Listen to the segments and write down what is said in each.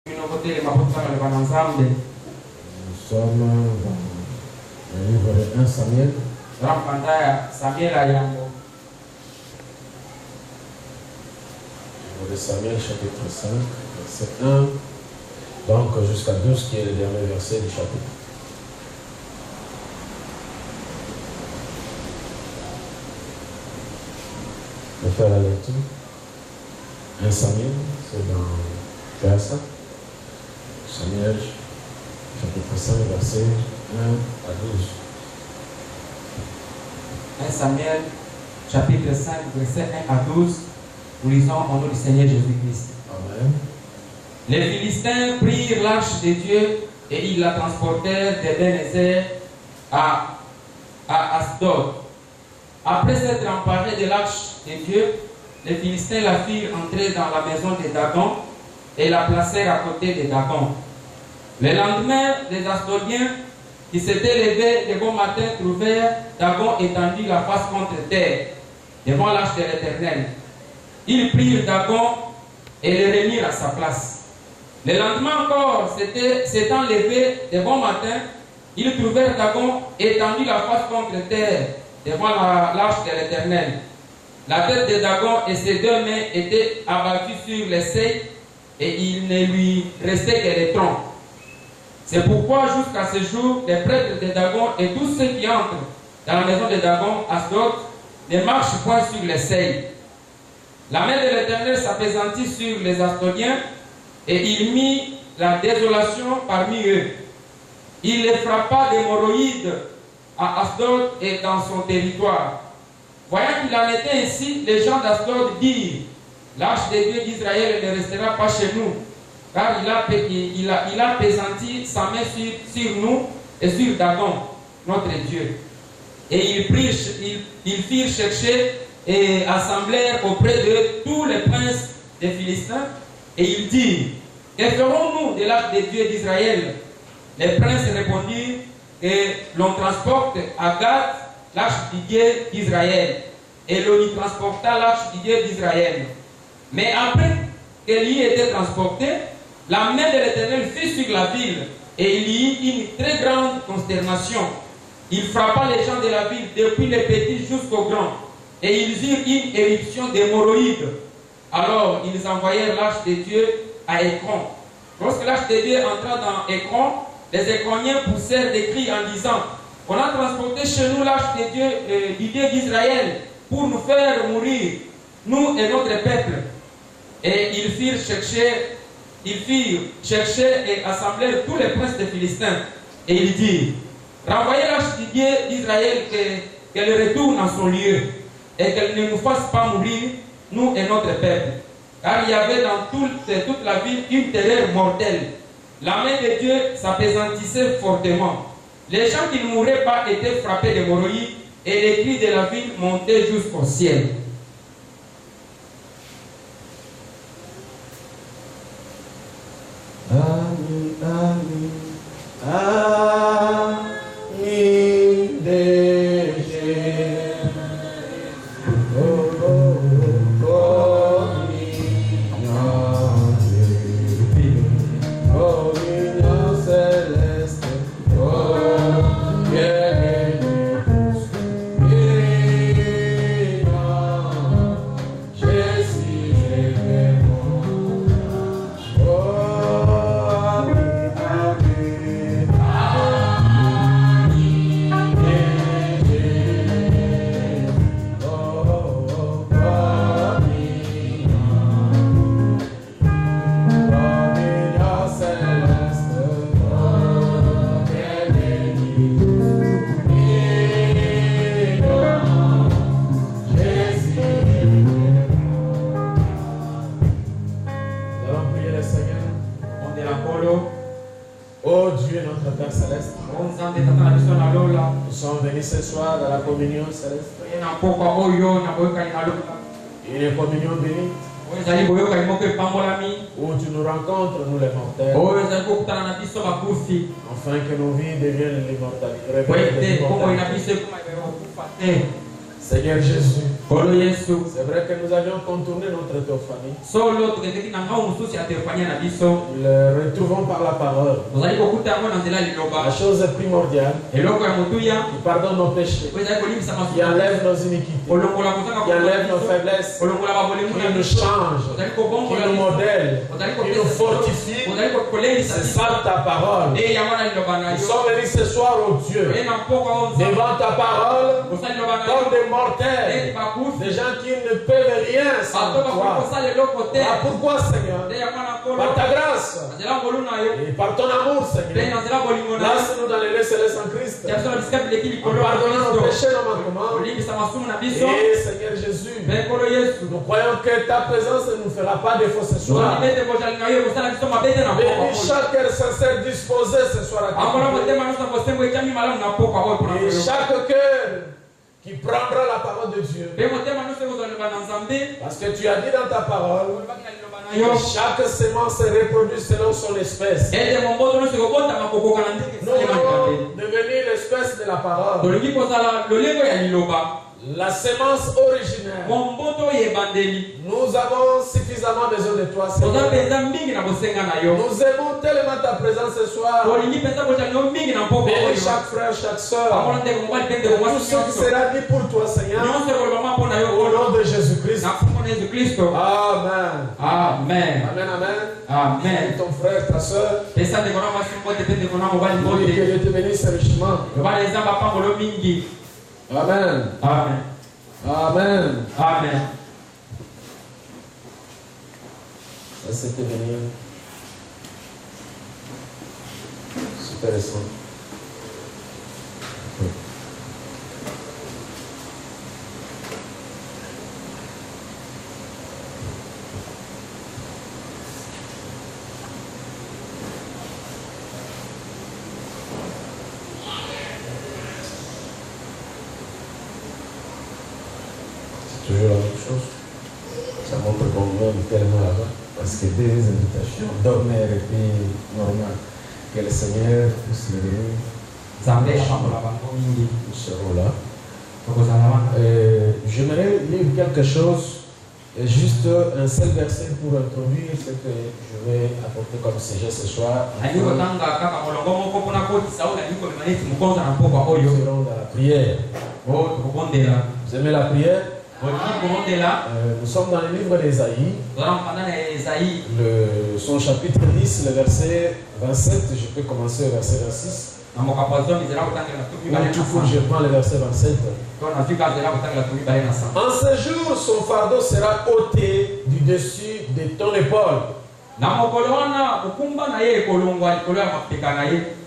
Nous sommes dans le livre de 1 Samuel. Livre de Samuel, chapitre 5, verset 1, donc jusqu'à 12, qui est le dernier verset du chapitre. Je vais faire la lecture. 1 Samuel, c'est dans verset. Samuel, chapitre 5, verset 1 à 12. 1 Samuel, chapitre 5, verset 1 à 12. Nous lisons au nom du Seigneur Jésus-Christ. Amen. Les Philistins prirent l'arche de Dieu et ils la transportèrent d'Ebenezer à Asdod. Après s'être emparés de l'arche de Dieu, les Philistins la firent entrer dans la maison de Dagon et la placèrent à côté de Dagon. Le lendemain, les Asdodiens qui s'étaient levés de bon matin trouvèrent Dagon étendu la face contre terre devant l'arche de l'Éternel. Ils prirent Dagon et le remirent à sa place. Le lendemain encore, s'étant levés de bon matin, ils trouvèrent Dagon étendu la face contre terre devant l'arche de l'Éternel. La tête de Dagon et ses deux mains étaient abattues sur les seuils et il ne lui restait que les troncs. C'est pourquoi jusqu'à ce jour, les prêtres de Dagon et tous ceux qui entrent dans la maison de Dagon, Asdod, ne marchent point sur les seuils. La main de l'Éternel s'apaisantit sur les Asdodiens et il mit la désolation parmi eux. Il les frappa d'hémorroïdes à Asdod et dans son territoire. Voyant qu'il en était ainsi, les gens d'Asdod dirent: l'arche de Dieu d'Israël ne restera pas chez nous, car il a apaisanti sa main sur nous et sur Dagon, notre Dieu. Et ils firent chercher et assemblèrent auprès de tous les princes des Philistins, et ils dirent: que ferons-nous de l'arche de Dieu d'Israël? Les princes répondirent: que l'on transporte à Gath l'arche du Dieu d'Israël. Et l'on y transporta l'arche du Dieu d'Israël. Mais après qu'elle y était transportée, la main de l'Éternel fut sur la ville, et il y eut une très grande consternation. Il frappa les gens de la ville, depuis les petits jusqu'aux grands, et ils eurent une éruption d'hémorroïdes. Alors ils envoyèrent l'arche de Dieu à Écron. Lorsque l'arche de Dieu entra dans Écron, les Écroniens poussèrent des cris en disant: on a transporté chez nous l'arche de Dieu, du Dieu d'Israël pour nous faire mourir, nous et notre peuple. Et ils firent chercher et assemblèrent tous les princes des Philistins. Et ils dirent: renvoyez l'arche du Dieu d'Israël, qu'elle retourne en son lieu, et qu'elle ne nous fasse pas mourir, nous et notre peuple. Car il y avait dans toute la ville une terreur mortelle. La main de Dieu s'apaisantissait fortement. Les gens qui ne mouraient pas étaient frappés d'hémorroïdes, et les cris de la ville montaient jusqu'au ciel. Amen, amen, amen, Nous sommes venus ce soir dans la communion céleste. Une communion bénite où tu nous rencontres, nous les mortels, afin que nos vies deviennent l'immortalité. Seigneur Jésus, C'est vrai que nous avions contourné notre théophanie. Nous le retrouvons par la parole. La chose primordiale qui pardonne nos péchés, qui enlève nos iniquités, qui enlève nos faiblesses, qui nous change, qui nous modèle, qui nous fortifie. C'est ça ta parole. Nous sommes venus ce soir au Dieu devant ta parole comme des mortels, des gens qui ne peuvent rien sans toi. Pourquoi, Seigneur? Par ta grâce et par ton amour, Seigneur. Place-nous dans les lieux célestes en Christ. Pardonnons nos péchés, nos manquements. Et Seigneur Jésus, nous croyons que ta présence ne nous fera pas défaut ce soir. Bénis chaque cœur sincère disposé ce soir à t'écouter. Et chaque cœur qui prendra la parole de Dieu. Parce que tu as dit dans ta parole que chaque semence se reproduit selon son espèce. Nous voulons devenir l'espèce de la parole. La sémence originelle. Nous avons suffisamment besoin de toi, Seigneur. Nous aimons tellement ta présence ce soir. Bénis chaque frère, chaque soeur. Tout ce qui sera dit pour toi, Seigneur. Au nom de Jésus-Christ. Amen. Amen. Amen, amen. Amen. Ton frère, ta soeur. Que Dieu te bénisse richement. Amen. Amen. Amen. Amen. Ça c'était venu super récent. Toujours la même chose. Ça montre combien on est tellement là-bas. Parce que des invitations d'ordinaire et puis normal. Que le Seigneur puisse le donner. Nous serons là. J'aimerais lire quelque chose, juste un seul verset pour introduire ce que je vais apporter comme sujet ce soir. Nous serons dans la prière. Vous aimez la prière? Nous sommes dans le livre d'Ésaïe, son chapitre 10, le verset 27. Je peux commencer au verset 26. Je prends le verset 27. En ce jour, son fardeau sera ôté du dessus de ton épaule.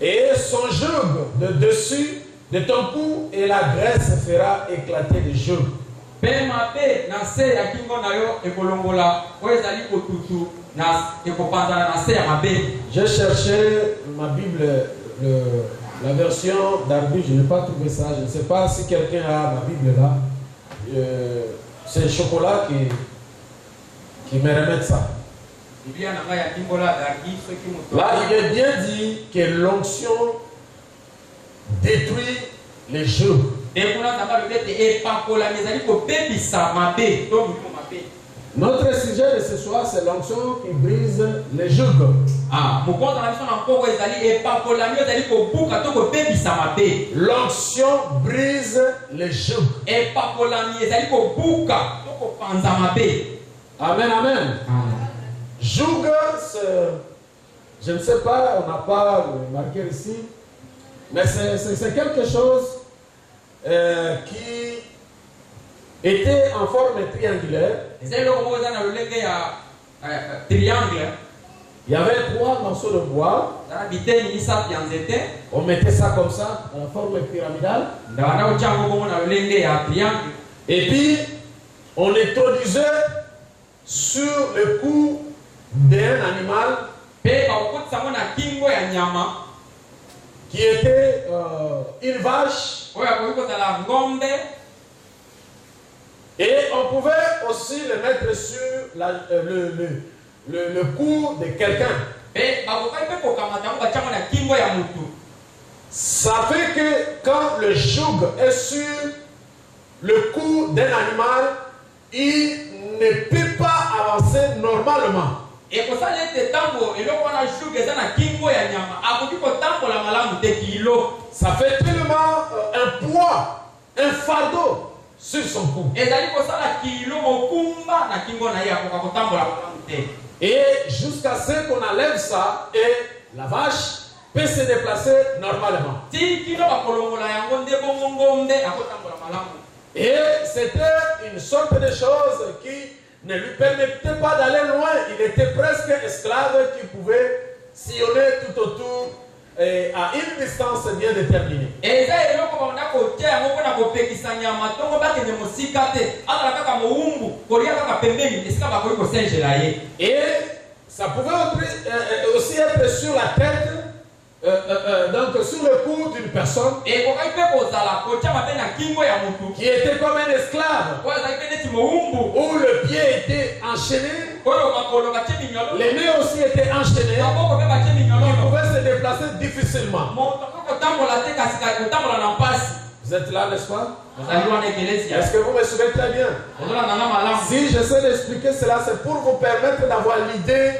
Et son joug de dessus de ton cou, et la graisse fera éclater le joug. J'ai cherché ma Bible, la version d'Arby, je n'ai pas trouvé ça. Je ne sais pas si quelqu'un a ma Bible là. C'est le chocolat qui me remet ça. Là, il est bien dit que l'onction détruit les jougs. Notre sujet de ce soir, c'est l'onction qui brise les jougs. L'onction brise les jougs. Amen, amen. Joug, je ne sais pas, on n'a pas marqué ici, mais c'est quelque chose qui était en forme triangulaire. Il y avait 3 morceaux de bois. On mettait ça comme ça, en forme pyramidale. Et puis, on introduisait sur le cou d'un animal qui était une vache. Et on pouvait aussi le mettre sur le cou de quelqu'un. Ça fait que quand le joug est sur le cou d'un animal, il ne peut pas avancer normalement. Ça fait tellement un poids, un fardeau sur son cou. Et jusqu'à ce qu'on enlève ça, et la vache peut se déplacer normalement. Et c'était une sorte de chose qui ne lui permettait pas d'aller loin. Il était presque esclave qui pouvait sillonner tout autour à une distance bien déterminée. Et ça pouvait aussi être sur la tête, donc sur le cou d'une personne qui était comme un esclave, où le pied était enchaîné, les mains aussi étaient enchaînées, qui pouvaient se déplacer difficilement. Vous êtes là, n'est-ce pas? Est-ce que vous me suivez très bien? Si j'essaie d'expliquer cela, c'est pour vous permettre d'avoir l'idée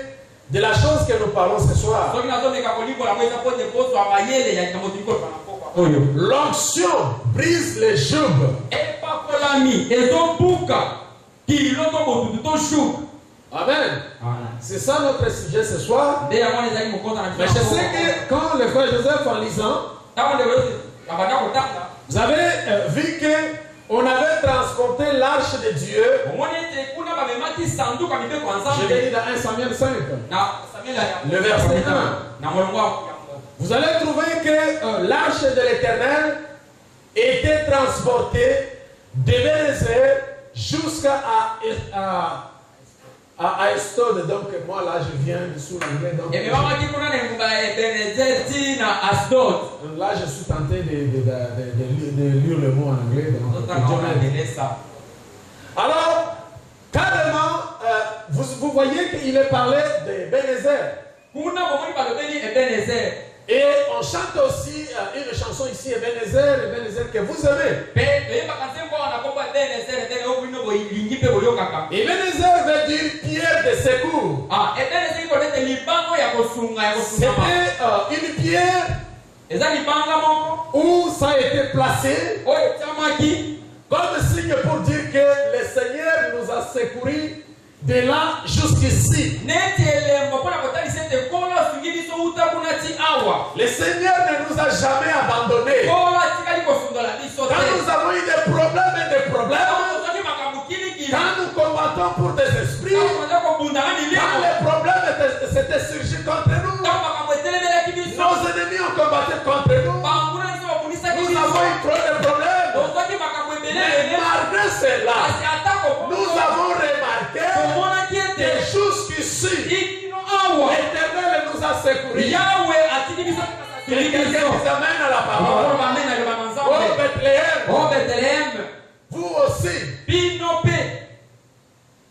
de la chose que nous parlons ce soir. L'onction brise les joug. Amen. C'est ça notre sujet ce soir. Mais je sais que quand le frère Joseph en lisant, vous avez vu que on avait transporté l'arche de Dieu. Je l'ai dit dans 1 Samuel 5. Le verset 1. Vous allez trouver que l'arche de l'Éternel était transportée de Bénézer jusqu'à Estod. Donc moi là je viens sous l'anglais. Là je suis tenté de lire le mot en anglais. Alors, carrément, vous voyez qu'il est parlé de Bénézer. Et on chante aussi une chanson ici, Ebenezer, que vous aimez. Ebenezer veut dire pierre de secours. C'était une pierre où ça a été placé comme signe pour dire que le Seigneur nous a secourus de là jusqu'ici. Le Seigneur ne nous a jamais abandonnés. Quand nous avons eu des problèmes, quand nous combattons pour des esprits, quand les problèmes s'étaient surgis contre nous, nos ennemis ont combattu contre nous. Nous avons eu trop de problèmes. Mais malgré cela, nous avons remarqué que jusqu'ici, l'Éternel nous a secourus. Et quelqu'un nous amène à la parole. Oh Bethléem, vous aussi,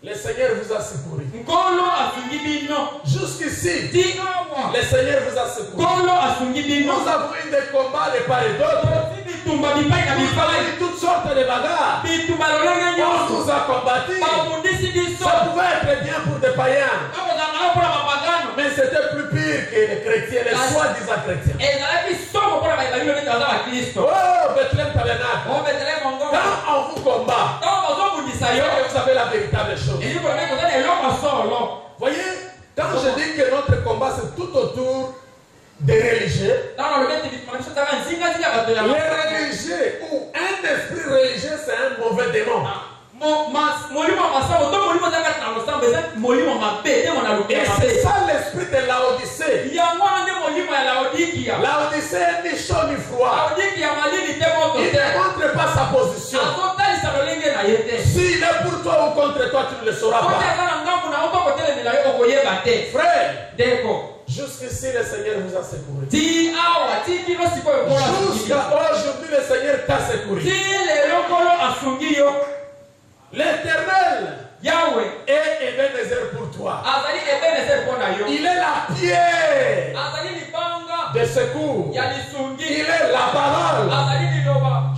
le Seigneur vous a secouru. Jusqu'ici, le Seigneur vous a secouru. Nous avons eu des combats de part et d'autre. Nous avons eu toutes sortes de bagarres. On nous a combattus. Ça pouvait être bien pour des païens. Mais c'était plus pire que les chrétiens, les soi-disant chrétiens. Oh, Bethléem Tabernacle. Quand on vous combat, vous savez la véritable chose. Voyez, quand je dis que notre combat c'est tout autour des religieux, les religieux ou un esprit religieux c'est un mauvais démon. Et c'est ça l'esprit de Laodicée. Laodicée ni chaud ni froid. Il ne montre pas sa position. S'il est pour toi ou contre toi, tu ne le sauras pas. Frère, jusqu'ici le Seigneur vous a secouru. Jusqu'à aujourd'hui le Seigneur t'a secouru. L'Éternel est Ebenezer pour toi. Il est la pierre de secours. Il est la parole.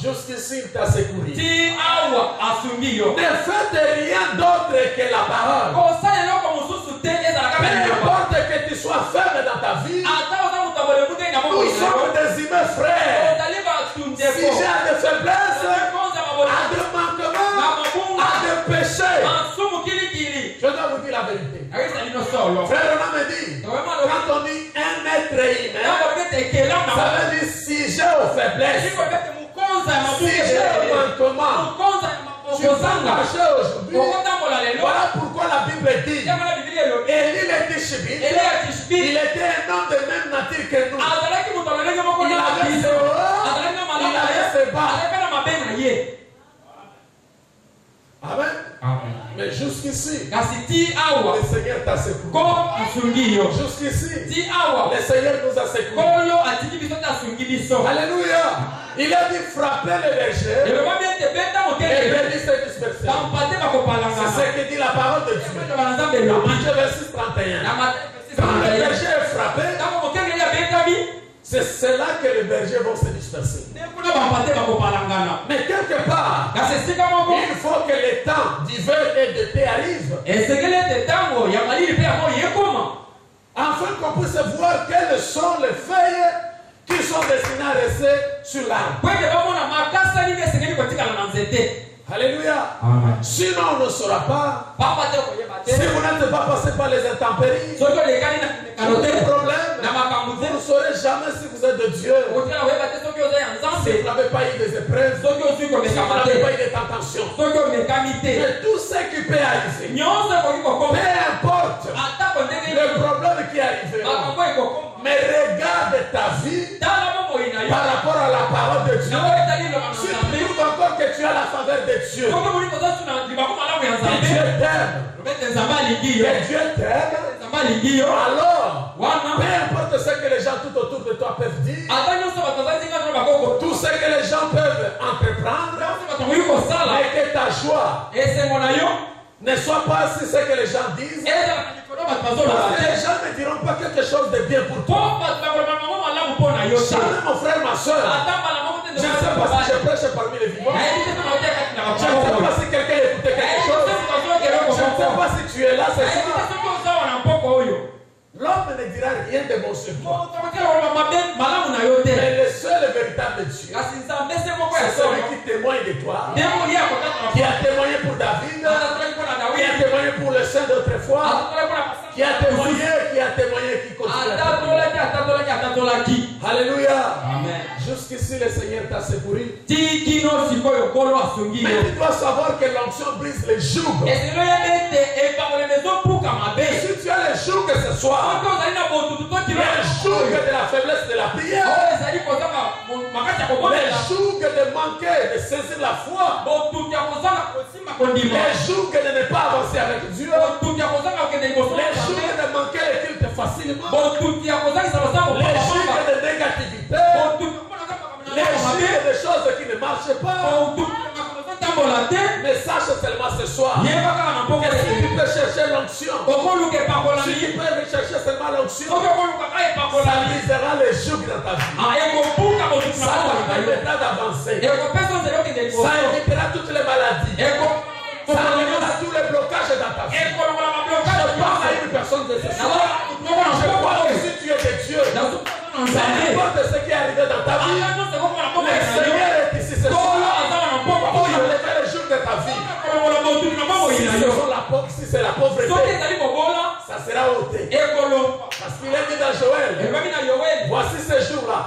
Jusqu'ici s'il t'a secouru. ti awa asungi yo. Ne faites rien d'autre que la parole. Kosala eloko mosusu te ezalaka Peu mpe importe que tu sois faible dans ta vie, ata oza moto abole mute na nous sommes des humains frères. ozali bato Si j'ai des faiblesses, à des manquements, à des péchés, masumu kilikili je dois vous dire la vérité. ezali no solo. Frère, on me dit, quand on dit un être humain, ça veut dire si j'ai aux faiblesses, si j'ai aux manquements, tu vas marcher aujourd'hui. Voilà pourquoi la Bible dit, Élie le Tishbite, il était un homme de même nature que nous. Il avait ses hauts, il avait ses bas. Amen. Mais jusqu'ici, le Seigneur t'a secouru. Jusqu'ici, le Seigneur nous a secouru. Alléluia. Il a dit frapper les bergers. Les brebis se disperser. C'est ce que dit la parole de Dieu. Dans Matthieu 26, 31. Quand le berger est frappé, c'est cela que les bergers vont se disperser. Mais quelque part, il faut que le temps d'hiver et d'été arrive. Afin qu'on puisse voir quelles sont les feuilles qui sont destinées à rester sur l'arbre. Alléluia. Amen. Sinon, on ne saura pas. Si vous n'êtes pas passé par les intempéries, des problèmes, vous ne saurez jamais si vous êtes de Dieu. Si vous n'avez pas eu des épreuves, si vous n'avez pas eu des tentations. Mais tout ce qui peut arriver, peu importe le problème qui est arrivé, mais regarde ta vie par rapport à la parole de Dieu. Si tu trouves encore que tu as la faveur de Dieu, que Dieu t'aime, que Dieu t'aime, alors, peu importe ce que les gens tout autour de toi peuvent dire, tout ce que les gens peuvent entreprendre, mais que ta joie ne soit pas si ce que les gens disent, parce que les gens ne diront pas quelque chose de bien pour toi. Jamais, mon frère, ma soeur, je ne sais pas si je prêche parmi les vivants, je ne sais pas si quelqu'un écoutait quelque chose, je ne sais pas si tu es là ce soir. L'homme ne dira rien de bon sur toi. Mais le seul et véritable Dieu, c'est celui qui témoigne de toi, qui a témoigné pour David, qui a témoigné pour le saint d'autrefois, qui a témoigné, qui continue à témoigner. Alléluia. Amen. Jusqu'ici, le Seigneur t'a secouru. Mais tu dois savoir que l'onction brise les jougs. Si tu as les jougs ce soir, les jougs de la faiblesse de la prière, les jougs de manquer, de saisir la foi, les jougs de ne pas avancer avec Dieu, les jougs de manquer les cultes facilement, les jougs de négativité, les jougs de choses qui ne marchent pas. Mais sache seulement ce soir que si tu peux chercher l'onction, si tu peux rechercher seulement l'onction, ça lisera les jougs dans ta vie. Ça te permettra d'avancer. Ça évitera toutes les maladies. Ça enlèvera tous les blocages dans ta vie. Je parle à une personne de ce soir. Je crois que si tu es de Dieu, peu importe ce qui est arrivé dans ta vie, le Seigneur est ici ce soir pour enlever les jours de ta vie. Si c'est la pauvreté, ça sera ôté. Parce qu'il est dit dans Joël, voici ces jours-là,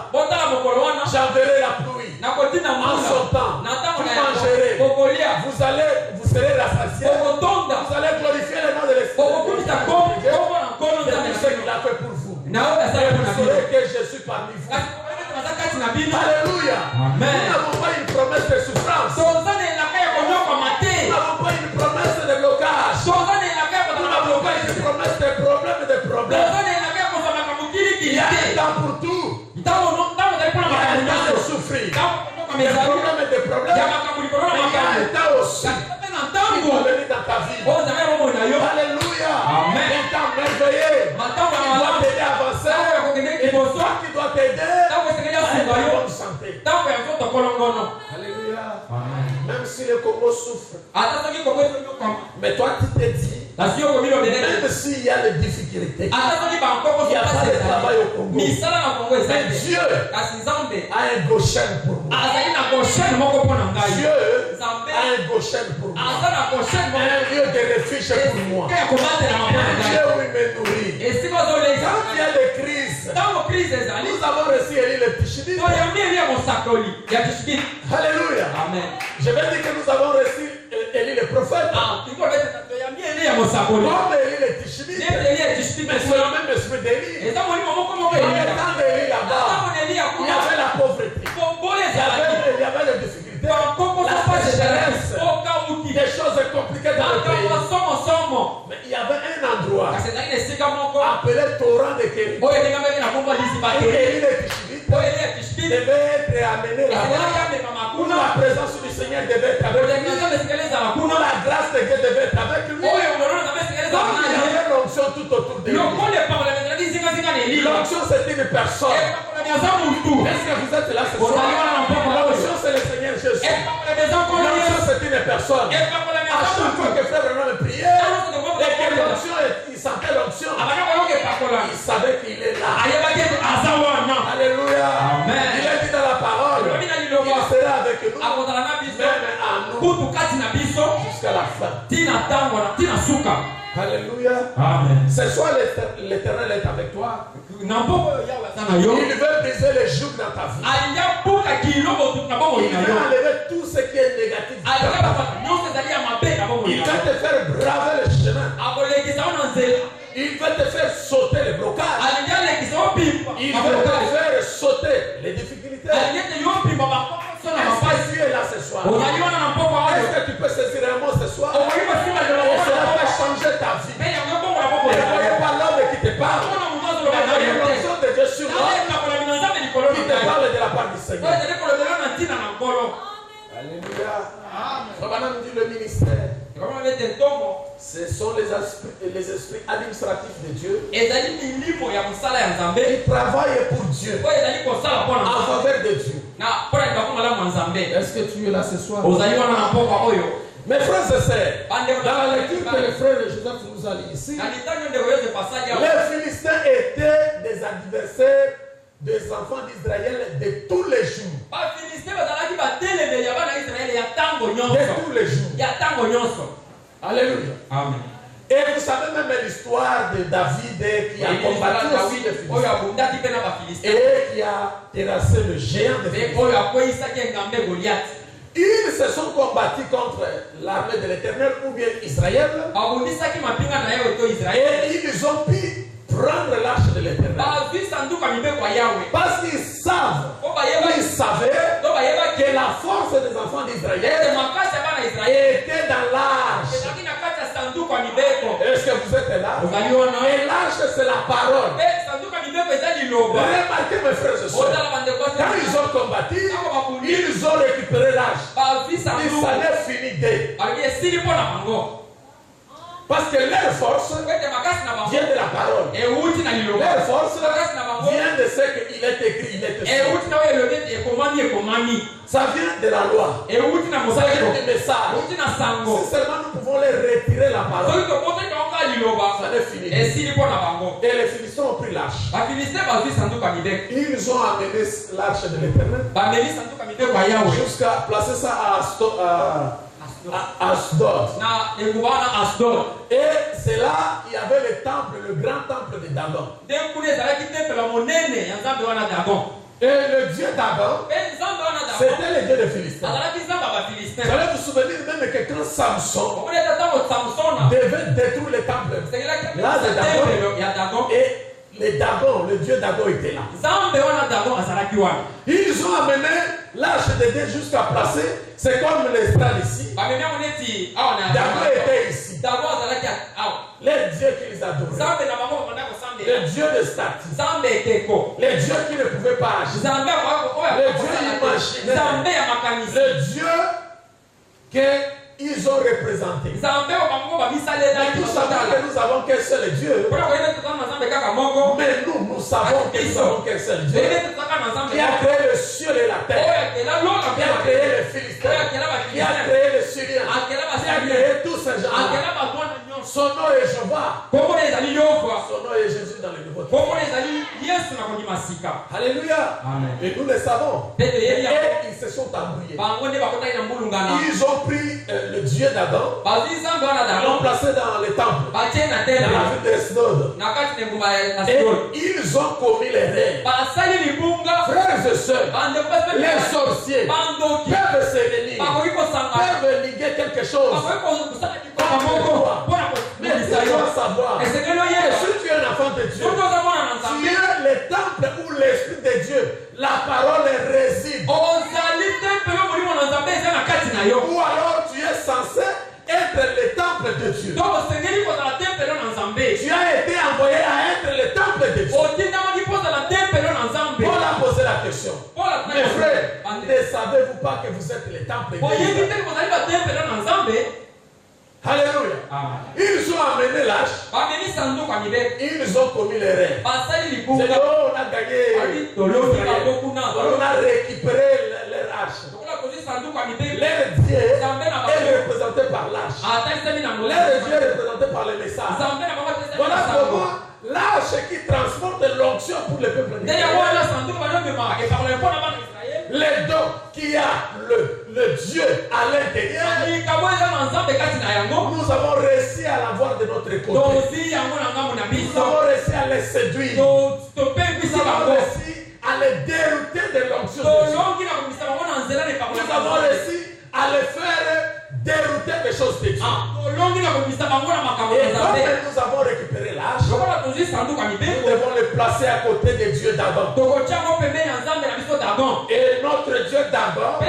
j'enverrai la pluie. En son temps, vous mangerez, vous serez rassasiés, vous allez glorifier le nom de l'Esprit. C'est ce qu'il a fait pour vous. Vous saurez que je suis parmi vous. Alléluia. Amen. Nous n'avons pas une promesse de souffrance. Nous n'avons pas une promesse de blocage. Nous n'avons pas une promesse de problème, Il y a un temps pour tout. Il y a un temps de souffrir. Des problèmes, mais il y a un temps aussi qui va venir dans ta vie. Alléluia. Amen. Un temps merveilleux. Il doit t'aider à avancer. Et toi qui dois t'aider à une bonne santé. Alléluia. si le Congo souffre, mais toi tu te dis, même s'il y a des difficultés, il n'y a pas de travail au Congo, mais Dieu a un Goshen pour moi. Dieu a un Goshen pour moi, un lieu de refuge pour moi, un Dieu où il me nourrit. Quand il y a des crises, nous avons reçu Élie le Tishbite. Alléluia. Amen. Je vais dire que nous avons reçu Élie le prophète. Comme Élie le Tishbite. Mais c'est le même esprit d'Élie. Dans le temps d'Élie là-bas, il y avait la pauvreté. Il y avait les difficultés. La sécheresse. Des choses compliquées dans le pays. Mais il y avait un endroit appelé Torrent de Kéry. Et Élie le Tishbite devait être amené là-bas. Où la présence du Seigneur devait être avec lui. Où la grâce de Dieu devait être avec lui. Donc il y avait l'onction tout autour de lui. L'onction c'est une personne. Est-ce que vous êtes là ce soir? L'onction c'est le Seigneur Jésus. L'onction c'est une personne. À chaque fois que Frère Branham priait, et que l'onction, il sentait l'onction, il savait qu'il est là. Alléluia. Amen. Il est dit dans la parole, il sera avec nous, même à nous, jusqu'à la fin. Alléluia. Amen. Ce soir, l'Éternel est avec toi. Il veut briser les jougs dans ta vie. Il veut enlever tout ce qui est négatif. Il va te faire braver le chemin. Il va te faire sauter les blocages. Il va te faire sauter les difficultés. Est-ce que tu es là ce soir? Est-ce que tu peux saisir un mot ce soir? Et cela va changer ta vie. Ne voyez pas l'homme qui te parle. Mais l'onction de Dieu sur moi qui te parle de la part du Seigneur. Alléluia. Amen. Dit le ministère. Ce sont les esprits administratifs de Dieu qui travaillent pour Dieu, en faveur de Dieu. Est-ce que tu es là ce soir? Mes frères et sœurs, dans la lecture que le frère Joseph nous a lu ici, les Philistins étaient des adversaires des enfants d'Israël de tous les jours. De tous les jours. Alléluia. Amen. Et vous savez même l'histoire de David qui a combattu aussi les Philistins et qui a terrassé le géant de Philistins. Ils se sont combattus contre l'armée de l'Éternel ou bien Israël. Et ils ont pu prendre l'arche de l'Éternel. Parce qu'ils savent, ils savaient que la force des enfants d'Israël était dans l'arche. Est-ce que vous êtes là? Et l'arche c'est la parole. Remarquez mes frères et sœurs, quand ils ont combattu, ils ont récupéré l'arche. Ils s'en est fini d'eux. Parce que leur force vient de la parole. Leur force vient de ce qu'il est écrit, il est écrit. Ça vient de la loi. Ça vient du message. Si seulement nous pouvons les retirer la parole, ça n'est fini. Et les Philistins ont pris l'arche. Ils ont amené l'arche de l'Éternel jusqu'à placer ça à Asdod. Et c'est là qu'il y avait le temple, le grand temple de Dagon. Et le dieu Dagon, c'était le dieu des Philistins. Vous allez vous souvenir même que quand Samson devait détruire le temple, là de Dagon, et le Dagon, le dieu Dagon était là. Ils ont amené l'arche de Dieu jusqu'à placer. C'est comme l'estrade ici. Dagon était ici. Les dieux qu'ils adoraient. Les dieux de statue. Les dieux qui ne pouvaient pas agir. Les dieux imaginaires. Les dieux qu'ils ont représentés. Mais nous savons que nous avons qu'un seul Dieu. Mais nous savons que nous avons qu'un seul Dieu qui a créé le ciel et la terre, qui a créé les Philistins, qui a créé les Son nom est Jéhovah. Son nom est Jésus dans le Nouveau Testament. Alléluia. Amen. Et nous le savons. Et ils se sont embrouillés. Ils ont pris le Dieu d'Adam. Ils l'ont placé dans le temple. Dans la ville d'Esdod. Et ils ont commis les rêves. Frères et sœurs, les sorciers peuvent se réunir, peuvent liguer quelque chose. Mais tu dois savoir que si tu es un enfant de Dieu, tu es le temple où l'Esprit de Dieu, la parole réside. Ou alors tu es censé être le temple de Dieu. Tu as été envoyé à être le temple de Dieu. Paul a posé la question. Mes frères, ne savez-vous pas que vous êtes le temple de Dieu? Alléluia. Ils ont amené l'âge. Ils ont commis les rêves. On a gagné. On a récupéré leur arche. Leur Dieu est représenté par l'âge. Leur Dieu est représenté par les messages. Voilà pourquoi l'arche qui transporte l'onction pour le peuple de Dieu. Les dons qui a le Dieu à l'intérieur, nous avons réussi à l'avoir de notre côté. Nous avons réussi à les séduire. Nous avons réussi à les dérouter de l'onction de Dieu. Nous avons réussi à les faire dérouter des choses de Dieu. Et comme nous avons récupéré l'arche, nous devons le placer à côté de Dieu d'Adam. Et notre Dieu d'Adam va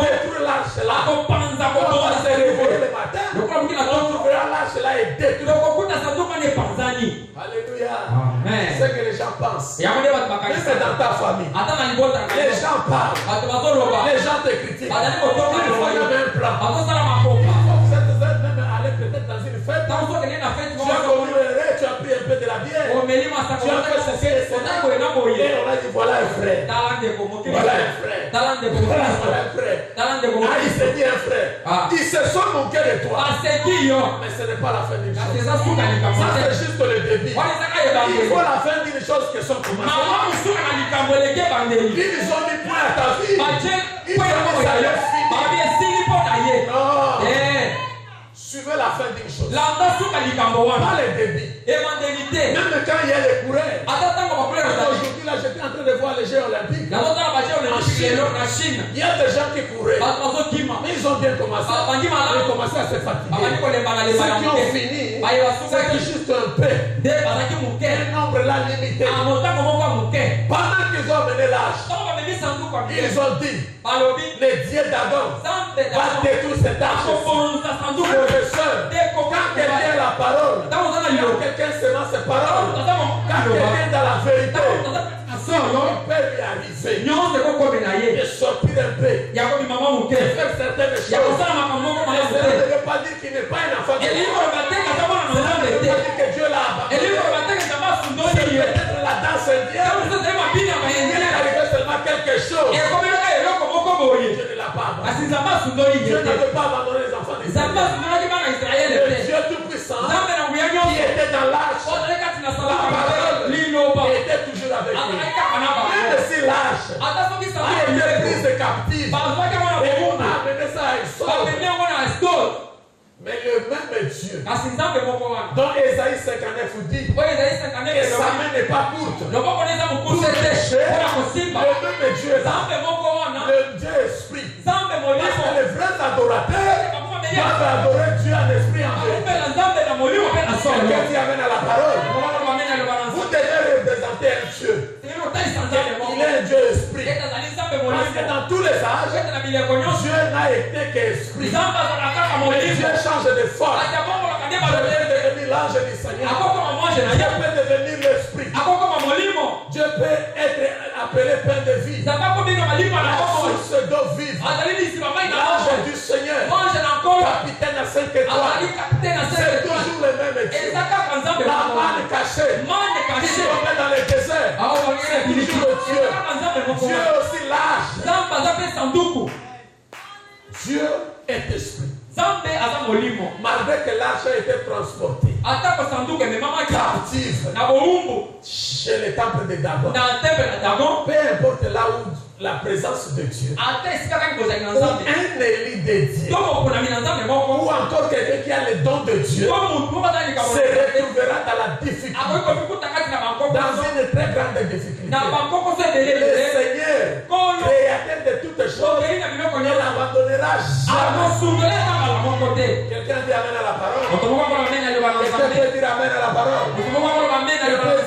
détruire l'arche là. On va se réveiller le matin. On trouvera l'arche là et détruire. Alléluia. C'est ce que les gens pensent. Même dans ta famille. Les gens parlent. Les gens te critiquent. Il faut y avoir un plan. Vous êtes même allé peut-être dans une fête. Tu as commis le rêve, tu as pris un peu de la bière. Tu as fait ceci et cela. Et on a dit voilà un frère. Voilà un frère. Voilà un frère. Ah, il s'est dit un frère. Ils se sont moqués de toi. Mais ce n'est pas la fin d'une chose. Ça c'est juste le début. Il faut la fin d'une chose qui sont commencées. Ils ont mis point à ta vie. Ils ont mis ça leur fini. Non. Suivez la fin d'une chose. Pas le début. Même quand il y a les coureurs. Aujourd'hui, là, j'étais en train de voir les Jeux Olympiques. En Chine, il y a des gens qui couraient. Mais ils ont bien commencé. Ils ont commencé à se fatiguer. Ceux qui ont fini, c'est juste un peu. Un nombre là limité. Pendant qu'ils ont mené l'âge, ils ont dit le Dieu d'Adam va détruire cet âge. Professeur, quand quelqu'un a la parole, quand quelqu'un se met ses paroles, quand quelqu'un a la vérité, il peut lui arriver de sortir un peu, de faire certaines choses. Cela ne veut pas dire qu'il n'est pas un enfant de Dieu. Cela ne veut pas dire que Dieu l'a abandonné. C'est peut-être la danse indienne. Il est arrivé seulement quelque chose. Dieu ne l'a pas abandonné. Dieu ne veut pas abandonner les enfants d'Israël. Le Dieu tout-puissant qui était dans l'arche, la parole était toujours avec lui. Même si l'arche a été prise captive et on a amené ça à Exode. Mais le même Dieu dont Ésaïe 59 vous dit que sa main n'est pas courte pour pécher, le même Dieu est là, le Dieu esprit. Parce que les vrais adorateurs doivent adorer Dieu en esprit en vérité. Quelqu'un qui amène à la parole. Vous devez représenter un Dieu. Il est un Dieu esprit. Parce que dans tous les âges, Dieu n'a été qu'esprit. Mais Dieu change de forme. Dieu peut devenir l'ange du Seigneur. Dieu peut devenir l'esprit. Dieu peut être appelé pain de vie. La source d'eau vive. L'ange du Seigneur. Capitaine à 5 étoiles. C'est toujours le même Dieu. La manne cachée. Qui se remet dans le désert. C'est toujours le Dieu. Dieu aussi lâche. Dieu est esprit. Malgré Après que l'arche a été transporté captive chez le temple de Dagon, peu importe là où la présence de Dieu, ou un élu de Dieu, ou encore quelqu'un qui a le don de Dieu, se retrouvera dans la difficulté, dans une très grande difficulté. Le Seigneur, créateur de toutes choses, ne l'abandonnera jamais. Quelqu'un dit amen à la parole. Quelqu'un peut dire amen à la parole.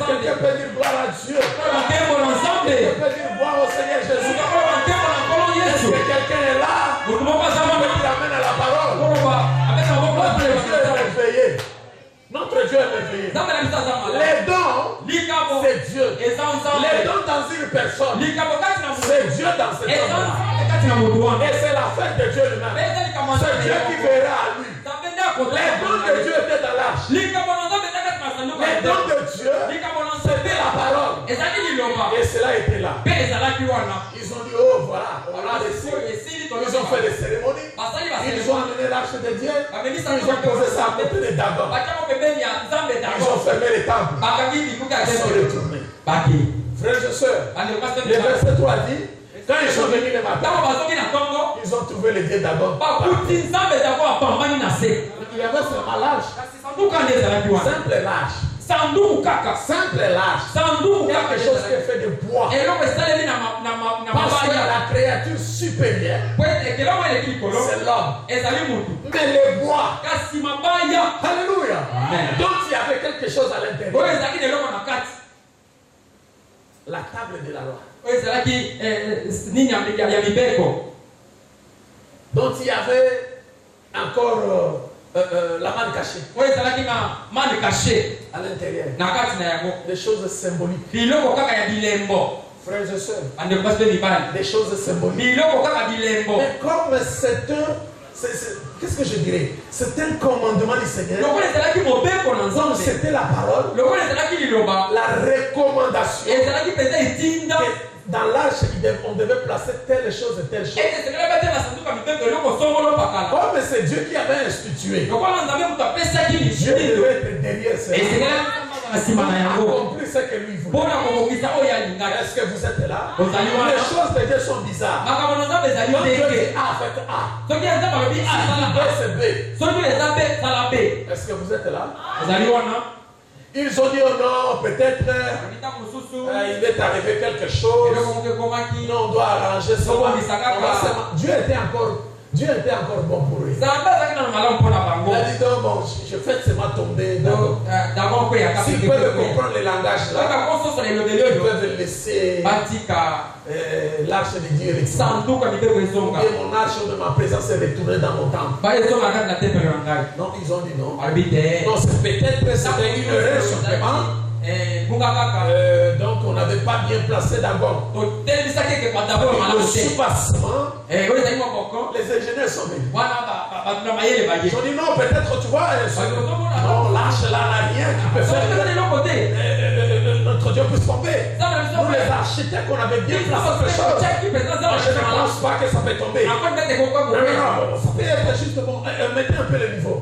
Quelqu'un peut dire gloire à Dieu. Quelqu'un peut dire gloire au Seigneur Jésus. Est-ce que quelqu'un est là? Peut dire amen à la parole. Notre Dieu est merveilleux. Notre Dieu est merveilleux. Les dons, c'est Dieu. Les dons dans une personne, c'est Dieu dans cette personne. Et c'est la fête de Dieu lui-même. C'est Dieu qui verra à lui. Les dons de Dieu étaient dans l'arche. Les dons de Dieu, c'était la parole. Et cela était là. Ils ont dit, oh voilà, on a reçu. Ils ont fait des cérémonies. Ils ont amené l'arche de Dieu. Ils ont posé ça à côté de Dagon. Ils ont fermé les temples. Ils sont retournés. Frères et sœurs, le verset 3 dit, quand ils sont venus le matin, ils ont trouvé le Dieu Dagon. Il y avait seulement l'arche. Simple l'arche. Simple l'arche. Quelque chose qui est fait de bois. Parce que la créature supérieure, c'est l'homme. Mais le bois. Alléluia. Donc il y avait quelque chose à l'intérieur. La table de la loi. Donc il y avait encore la manne cachée à l'intérieur. Des choses symboliques. Frères et sœurs, des choses symboliques. Mais comme c'est un... Qu'est-ce que je dirais? C'est un commandement du Seigneur. Donc c'était la parole, la recommandation. Dans l'arche, on devait placer telle chose et telle chose. Comme c'est Dieu qui avait institué, Dieu devait être derrière cela. Accomplir ce que lui voulait. Est-ce que vous êtes là? Les choses de Dieu sont bizarres. Quand Dieu dit A, faites A. Si B, c'est B. Est-ce que vous êtes là? Ils ont dit, oh non, peut-être il est arrivé quelque chose. Non, on doit arranger ça. Dieu était encore bon pour eux. Il a dit, non, bon, je fais seulement tomber. S'ils peuvent comprendre le langage là, ils peuvent laisser l'arche de Dieu retourner. Et mon arche de ma présence est retournée dans mon temple. Non, ils ont dit non. Non, c'est peut-être c'était une erreur simplement. Donc on n'avait pas bien placé Dagon. Le soubassement, les ingénieurs sont venus. Ils ont dit non, peut-être tu vois, non, l'arche là n'a rien qui peut faire notre Dieu puisse tomber. Nous les architectes, on avait bien placé ces choses. Je ne pense pas que ça peut tomber. Non, ça peut être juste bon, mettez un peu le niveau.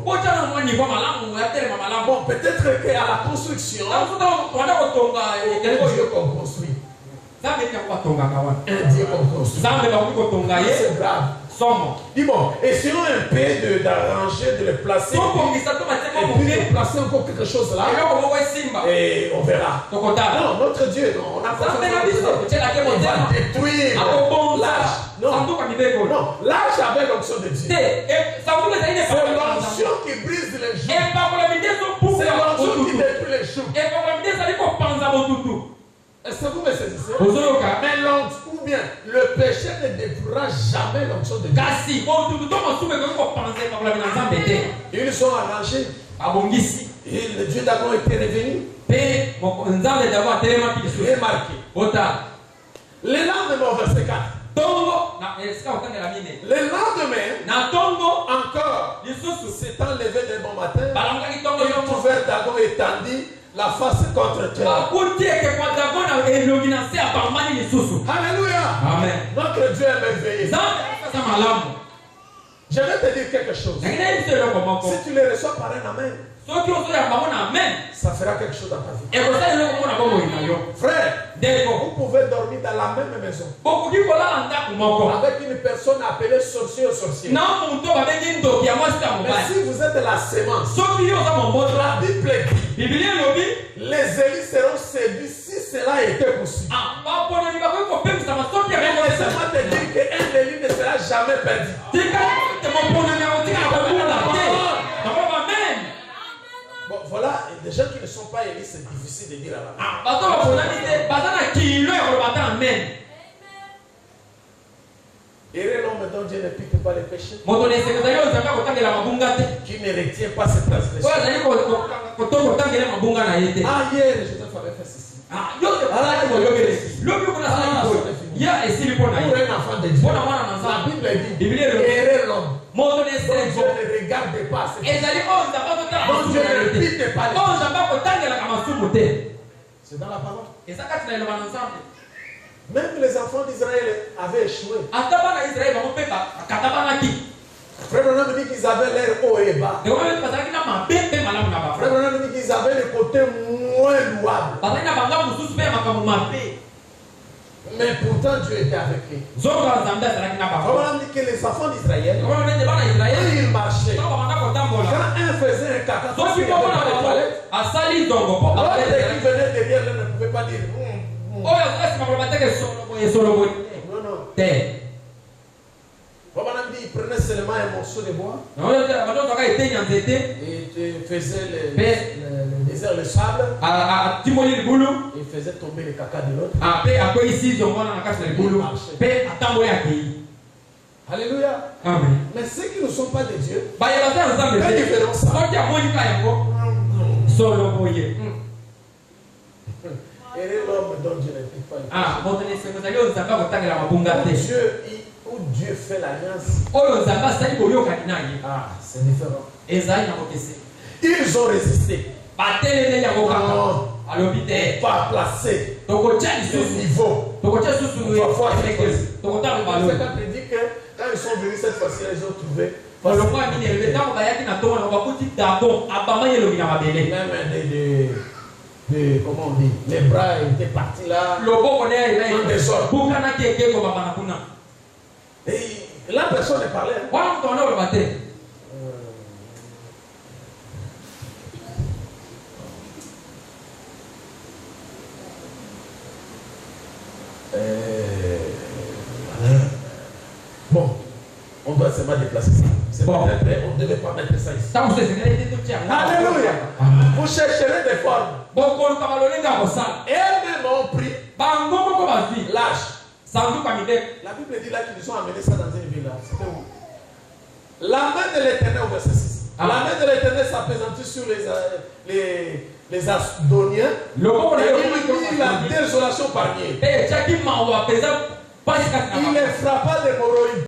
Bon, peut-être qu'à la construction, un Dieu qu'on construit. Un Dieu qu'on construit. C'est grave. Dis-moi, essayons un peu d'arranger, de le placer. Et puis de placer encore quelque chose là. Et on verra. Non, notre Dieu, on a pas on va détruire l'arche. Non, l'arche avait l'onction de Dieu. C'est l'onction qui brise les joues. C'est l'onction qui détruit les joues. Est-ce que vous me saisissez? Mais l'onction, ou bien le péché ne détruira jamais l'onction de Dieu. Ils sont arrangés. Et le Dieu Dagon était revenu. Et marqué. Le lendemain, verset 4. Le lendemain, encore, s'étant levé de bon matin, ils trouvèrent Dagon étendu, la face contre terre. Alléluia. Amen. Notre Dieu est merveilleux. Je vais te dire quelque chose. Si tu les reçois par un amen, ça fera quelque chose dans ta vie. Frère, vous pouvez dormir dans la même maison avec une personne appelée sorcier ou sorcier. Mais si vous êtes de la sémence, la Bible dit, les Élis seront séduits si cela était possible. Mais laissez-moi te dire qu'un Élie ne sera jamais perdu. Bon, voilà, des gens qui ne sont pas Élis, c'est difficile de dire à la Errez l'homme dont Dieu ne pique pas les péchés, qui ne retient pas ses transgressions. Ah, hier, Joseph avait fait ceci. Pour un enfant de Dieu, la Bible dit, errez l'homme dont Dieu ne regarde pas ses péchés, dont Dieu ne pique pas les péchés. C'est dans la parole. Même les enfants d'Israël avaient échoué. Frère Branham dit qu'ils avaient l'air haut et bas. Frère Branham dit qu'ils avaient le côté moins louable. Mais pourtant Dieu était avec eux. Frère Branham dit que les enfants d'Israël, quand ils marchaient, quand un faisait un caca, l'autre qui venait derrière eux ne pouvait pas dire. Non, non. Probablement dit, il prenait seulement un morceau de bois et tu faisais le désert, le sable, et il faisait tomber le caca de l'autre. Alléluia. Amen. Mais ceux qui ne sont pas de Dieu, ils verront ça. Et l'homme dont Dieu ne pique pas où Dieu fait l'alliance. C'est différent. Ils ont résisté. Non, pas placé le niveau. C'est quand tu dis que quand ils sont venus cette fois-ci, ils ont trouvé. Même comment on dit, les bras étaient partis là. En désordre. Et la personne est parlée. Bon, on doit seulement déplacer ça. C'est bon. On ne devait pas mettre ça ici. Alléluia. Vous chercherez des formes. Et elles-mêmes ont pris l'âge. La Bible dit là qu'ils ont amené ça dans une ville. C'était où? La main de l'Éternel au verset 6. La main de l'Éternel s'appesantit sur les Asdoniens. Et il mit la désolation parmi eux. Il les frappa des hémorroïdes.